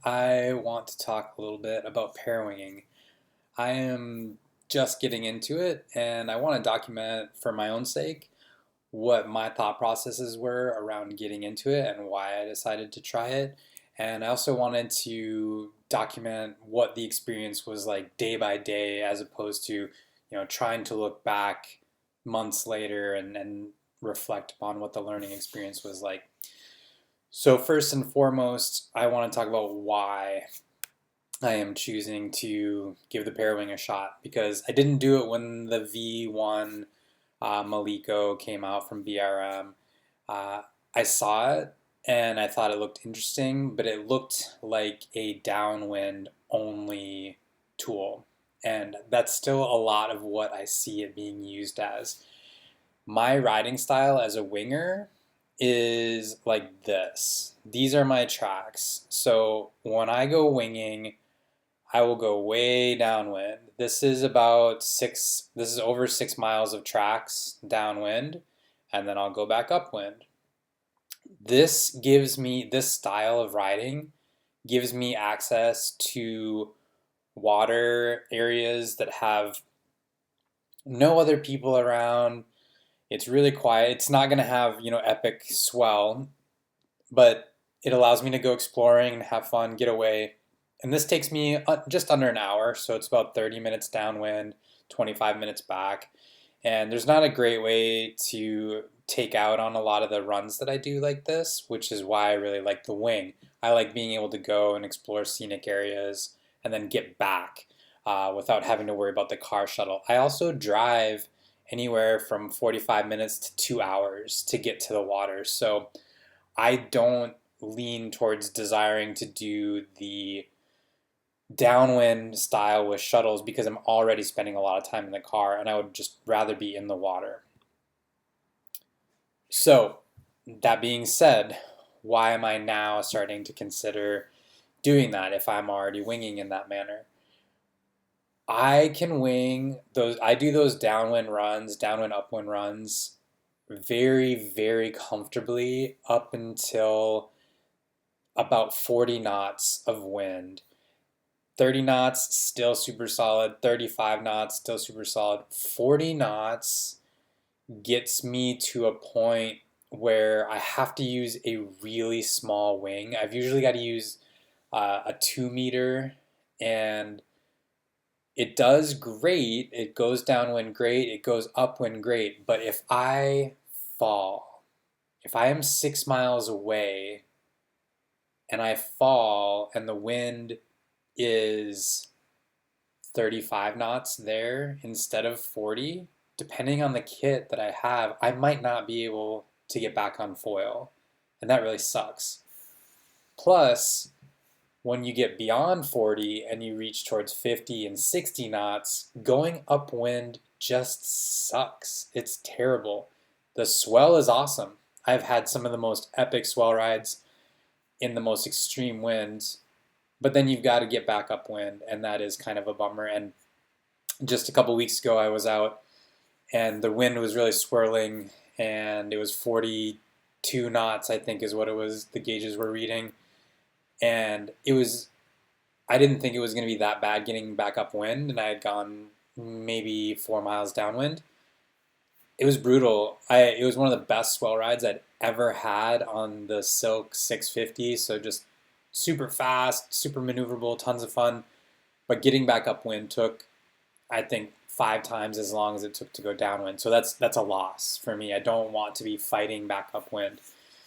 I want to talk a little bit about parawinging. I am just getting into it and I want to document for my own sake what my thought processes were around getting into it and why I decided to try it. And I also wanted to document what the experience was like day by day as opposed to, trying to look back months later and reflect upon what the learning experience was like. So first and foremost, I want to talk about why I am choosing to give the parawing a shot because I didn't do it when the V1 Maliko came out from BRM. I saw it and I thought it looked interesting, but it looked like a downwind only tool. And that's still a lot of what I see it being used as. My riding style as a winger is like this. These are my tracks. So when I go winging, I will go way downwind. This is over 6 miles of tracks downwind, and then I'll go back upwind. This style of riding gives me access to water areas that have no other people around. It's really quiet. It's not going to have, epic swell, but it allows me to go exploring and have fun, get away. And this takes me just under an hour, so it's about 30 minutes downwind, 25 minutes back. And there's not a great way to take out on a lot of the runs that I do like this, which is why I really like the wing. I like being able to go and explore scenic areas and then get back without having to worry about the car shuttle. I also drive anywhere from 45 minutes to 2 hours to get to the water. So I don't lean towards desiring to do the downwind style with shuttles because I'm already spending a lot of time in the car and I would just rather be in the water. So, that being said, why am I now starting to consider doing that if I'm already winging in that manner? I can wing those, I do those downwind runs, downwind upwind runs very, very comfortably up until about 40 knots of wind. 30 knots, still super solid. 35 knots, still super solid. 40 knots gets me to a point where I have to use a really small wing. I've usually got to use a 2 meter, and it does great. It goes downwind great. It goes upwind great. But if I fall, if I am 6 miles away and I fall and the wind is 35 knots there instead of 40, depending on the kit that I have, I might not be able to get back on foil. And that really sucks. Plus, when you get beyond 40 and you reach towards 50 and 60 knots, going upwind just sucks. It's terrible. The swell is awesome. I've had some of the most epic swell rides in the most extreme winds, but then you've got to get back upwind, and that is kind of a bummer. And just a couple weeks ago, I was out, and the wind was really swirling, and it was 42 knots, I think is what it was, the gauges were reading. And I didn't think it was going to be that bad getting back upwind, and I had gone maybe 4 miles downwind. It was brutal. It was one of the best swell rides I'd ever had on the Silk 650, so just super fast, super maneuverable, tons of fun. But getting back upwind took, I think, 5 times as long as it took to go downwind. So that's a loss for me. I don't want to be fighting back upwind.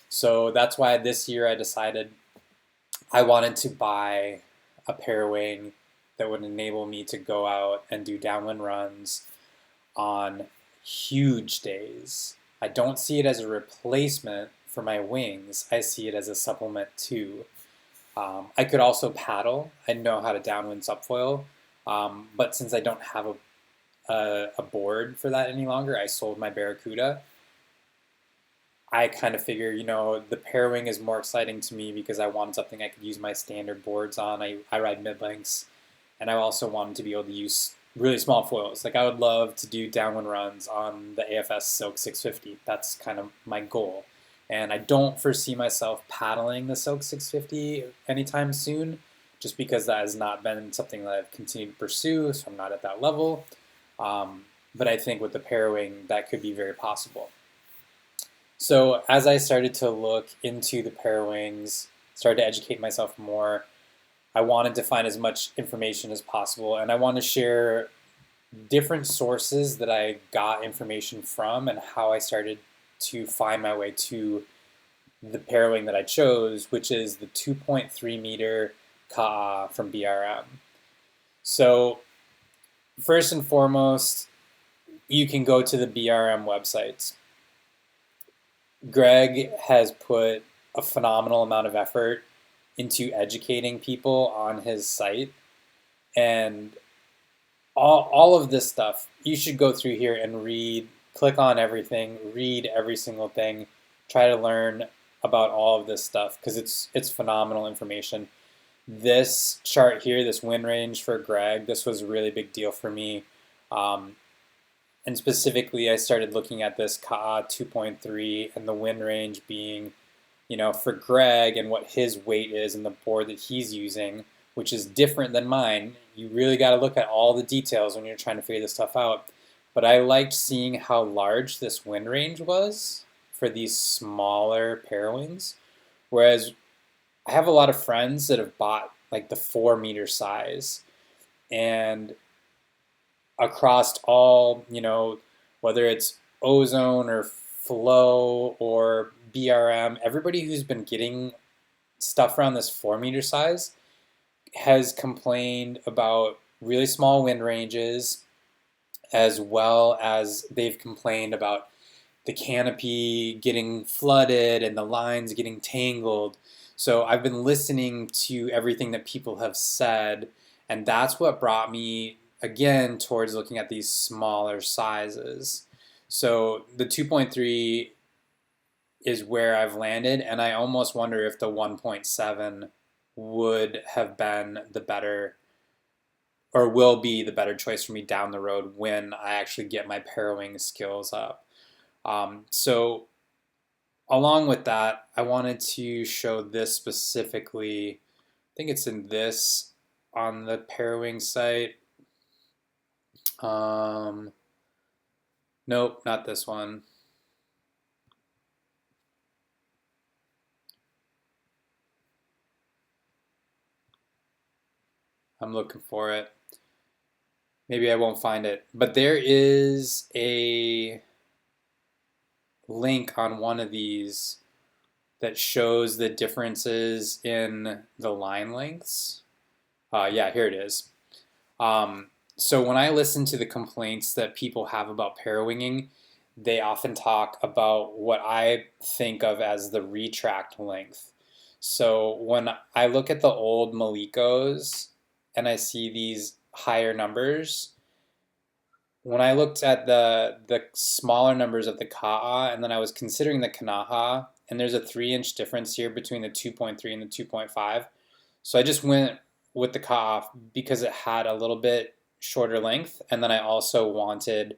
So that's why this year I decided I wanted to buy a parawing that would enable me to go out and do downwind runs on huge days. I don't see it as a replacement for my wings. I see it as a supplement too. I could also paddle. I know how to downwind subfoil, but since I don't have a board for that any longer, I sold my Barracuda. I kind of figure, the parawing is more exciting to me because I wanted something I could use my standard boards on. I ride mid-lengths, and I also wanted to be able to use really small foils. Like I would love to do downwind runs on the AFS Silk 650. That's kind of my goal. And I don't foresee myself paddling the Silk 650 anytime soon, just because that has not been something that I've continued to pursue, so I'm not at that level. But I think with the parawing, that could be very possible. So as I started to look into the parawings, started to educate myself more, I wanted to find as much information as possible, and I want to share different sources that I got information from and how I started to find my way to the parawing that I chose, which is the 2.3 meter Ka'a from BRM. So first and foremost, you can go to the BRM websites. Greg has put a phenomenal amount of effort into educating people on his site, and all of this stuff, you should go through here and read, click on everything, read every single thing, try to learn about all of this stuff because it's phenomenal information. This chart here, this wind range for Greg, this was a really big deal for me. And specifically, I started looking at this Ka'a 2.3 and the wind range being, for Greg and what his weight is and the board that he's using, which is different than mine. You really got to look at all the details when you're trying to figure this stuff out. But I liked seeing how large this wind range was for these smaller parawings. Whereas I have a lot of friends that have bought like the 4 meter size, and across all, whether it's Ozone or Flow or BRM, everybody who's been getting stuff around this 4 meter size has complained about really small wind ranges, as well as they've complained about the canopy getting flooded and the lines getting tangled. So I've been listening to everything that people have said, and that's what brought me again towards looking at these smaller sizes. So the 2.3 is where I've landed, and I almost wonder if the 1.7 would have been the better, or will be the better choice for me down the road when I actually get my parawing skills up. So along with that, I wanted to show this specifically. I think it's in this on the parawing site. Nope, not this one. I'm looking for it. Maybe I won't find it. But there is a link on one of these that shows the differences in the line lengths. Yeah, here it is. So when I listen to the complaints that people have about parawinging, they often talk about what I think of as the retract length. So when I look at the old Malikos and I see these higher numbers, when I looked at the smaller numbers of the Ka'a, and then I was considering the Kanaha, and there's a 3-inch difference here between the 2.3 and the 2.5. So I just went with the Ka'a because it had a little bit shorter length, and then I also wanted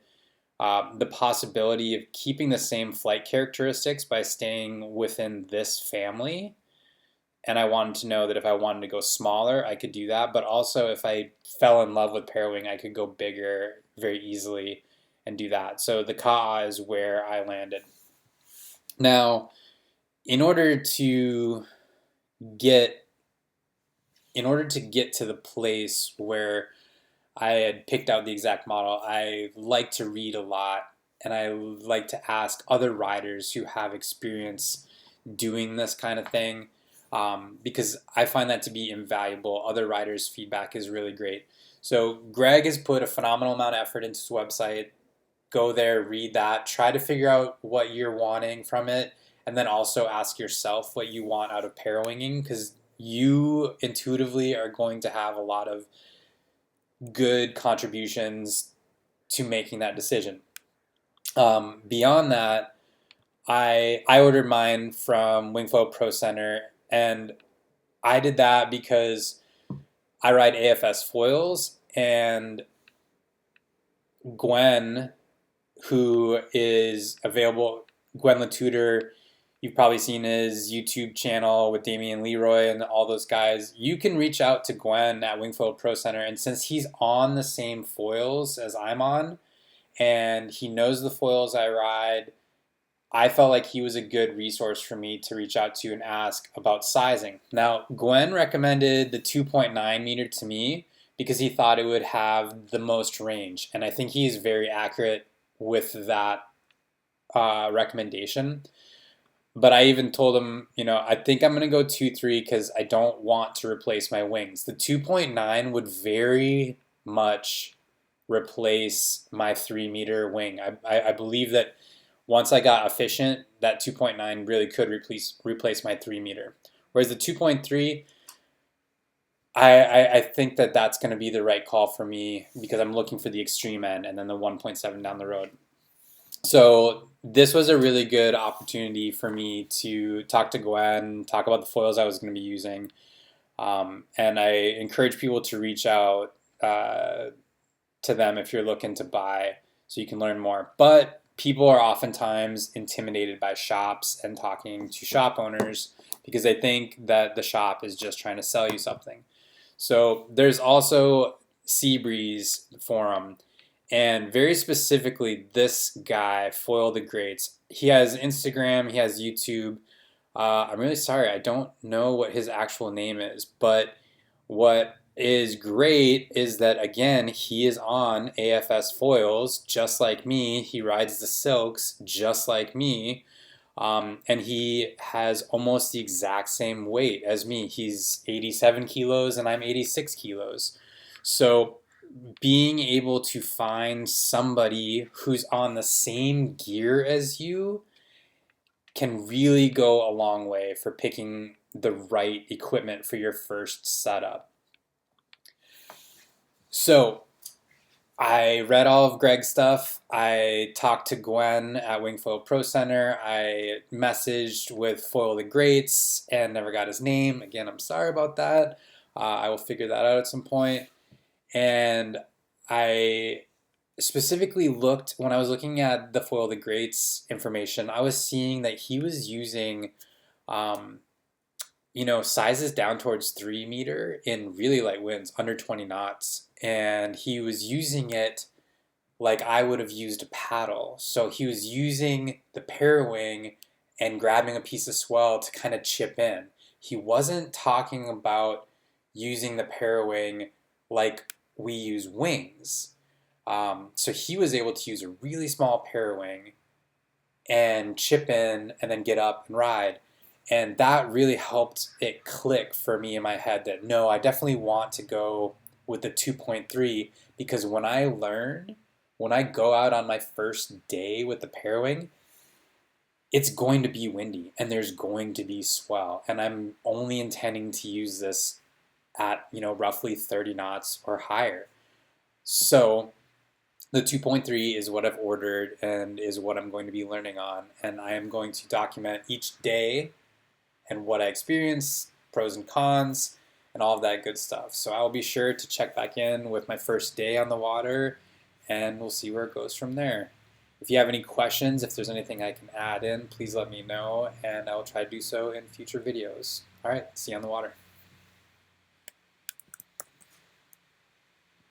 the possibility of keeping the same flight characteristics by staying within this family. And I wanted to know that if I wanted to go smaller, I could do that. But also, if I fell in love with parawing, I could go bigger very easily and do that. So the Ka'a is where I landed. Now, in order to get to the place where I had picked out the exact model, I like to read a lot, and I like to ask other riders who have experience doing this kind of thing, because I find that to be invaluable. Other riders' feedback is really great. So Greg has put a phenomenal amount of effort into his website. Go there, read that, try to figure out what you're wanting from it, and then also ask yourself what you want out of parawinging, because you intuitively are going to have a lot of good contributions to making that decision. Beyond that, I ordered mine from Wingfoil Pro Center, and I did that because I ride AFS foils, and Gwen, who is available, Gwen Latutor, You've probably seen his YouTube channel with Damian Leroy and all those guys. You can reach out to Gwen at Wingfoil Pro Center, and since he's on the same foils as I'm on, and he knows the foils I ride, I felt like he was a good resource for me to reach out to and ask about sizing. Now, Gwen recommended the 2.9 meter to me because he thought it would have the most range, and I think he's very accurate with that recommendation. But I even told him, I think I'm going to go 2.3 because I don't want to replace my wings. The 2.9 would very much replace my 3-meter wing. I believe that once I got efficient, that 2.9 really could replace my 3-meter. Whereas the 2.3, I think that that's going to be the right call for me because I'm looking for the extreme end and then the 1.7 down the road. So this was a really good opportunity for me to talk to Gwen, talk about the foils I was going to be using. And I encourage people to reach out to them if you're looking to buy so you can learn more. But people are oftentimes intimidated by shops and talking to shop owners because they think that the shop is just trying to sell you something. So there's also Seabreeze forum, and very specifically this guy, Foil the Greats. He has Instagram, he has YouTube. I'm really sorry, I don't know what his actual name is, but what is great is that, again, he is on AFS foils just like me. He rides the silks just like me. And he has almost the exact same weight as me. He's 87 kilos and I'm 86 kilos. So being able to find somebody who's on the same gear as you can really go a long way for picking the right equipment for your first setup. So I read all of Greg's stuff. I talked to Gwen at Wingfoil Pro Center. I messaged with Foil the Greats and never got his name. Again, I'm sorry about that. I will figure that out at some point. And I specifically looked, when I was looking at the Foil the Greats information, I was seeing that he was using sizes down towards 3-meter in really light winds, under 20 knots. And he was using it like I would have used a paddle. So he was using the parawing and grabbing a piece of swell to kind of chip in. He wasn't talking about using the parawing like we use wings. So he was able to use a really small parawing and chip in and then get up and ride. And that really helped it click for me in my head that no, I definitely want to go with the 2.3 because when I go out on my first day with the parawing, it's going to be windy and there's going to be swell. And I'm only intending to use this at, roughly 30 knots or higher. So the 2.3 is what I've ordered and is what I'm going to be learning on. And I am going to document each day and what I experience, pros and cons, and all of that good stuff. So I'll be sure to check back in with my first day on the water, and we'll see where it goes from there. If you have any questions, if there's anything I can add in, please let me know, and I will try to do so in future videos. All right, see you on the water.